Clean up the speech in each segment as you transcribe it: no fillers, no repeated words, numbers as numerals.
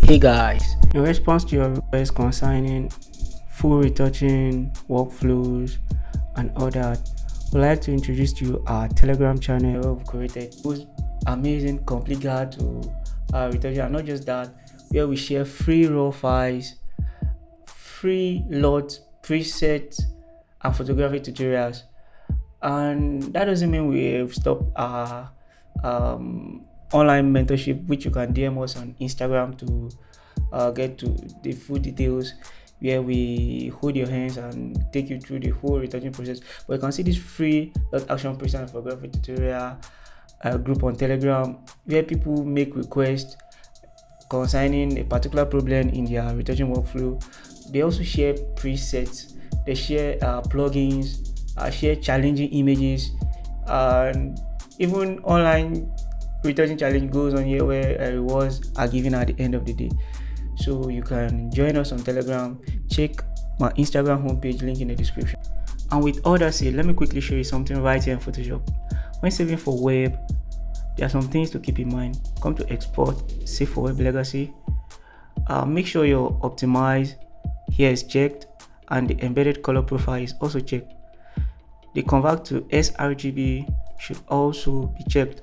Hey guys, in response to your request concerning full retouching workflows and all that, we'd like to introduce to you our Telegram channel we've created. Those amazing complete guide to retouching, and not just that, where we share free raw files, free LUTs, presets, and photography tutorials. And that doesn't mean we've stopped our online mentorship, which you can DM us on Instagram to get to the full details, where we hold your hands and take you through the whole retouching process. But you can see this free action preset and photography tutorial group on Telegram, where people make requests concerning a particular problem in their retouching workflow. They also share presets, they share plugins, share challenging images, and even online retouching challenge goes on here, where rewards are given at the end of the day. So you can join us on Telegram. Check my Instagram homepage, link in the description. And with all that said, let me quickly show you something right here in Photoshop. When saving for web, there are some things to keep in mind. Come to export, save for web legacy. Make sure your optimize here is checked, and the embedded color profile is also checked. The convert to sRGB should also be checked.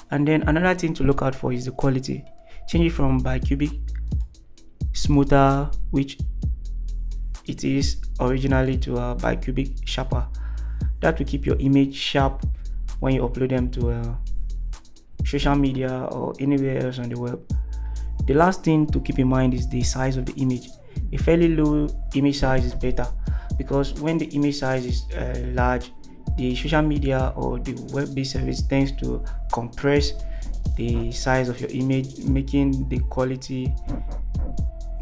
And then another thing to look out for is the quality. Change it from bicubic smoother, which it is originally, to a bicubic sharper. That will keep your image sharp when you upload them to social media or anywhere else on the web. The last thing to keep in mind is the size of the image. A fairly low image size is better, because when the image size is large, the social media or the web-based service tends to compress the size of your image, making the quality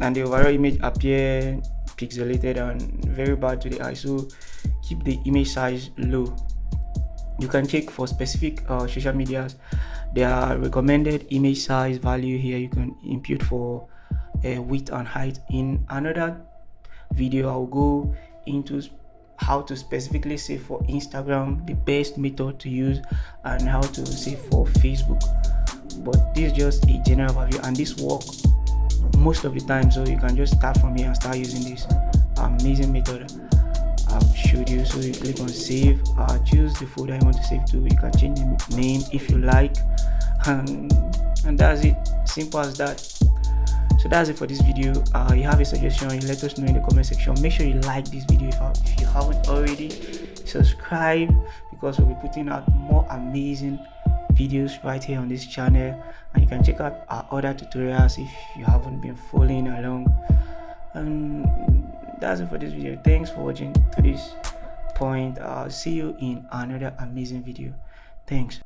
and the overall image appear pixelated and very bad to the eye. So keep the image size low. You can check for specific social medias. There are recommended image size value here you can input for width and height. In another video, I'll go into how to specifically save for Instagram, the best method to use, and how to save for Facebook. But this is just a general overview, and this works most of the time, so you can just start from here and start using this amazing method I've showed you. So you click on save, choose the folder you want to save to. You can change the name if you like, and that's it, simple as that. So that's it for this video. You have a suggestion, you let us know in the comment section. Make sure you like this video if you haven't already. Subscribe, because we'll be putting out more amazing videos right here on this channel, and you can check out our other tutorials if you haven't been following along. And that's it for this video. Thanks for watching to this point. I'll see you in another amazing video. Thanks.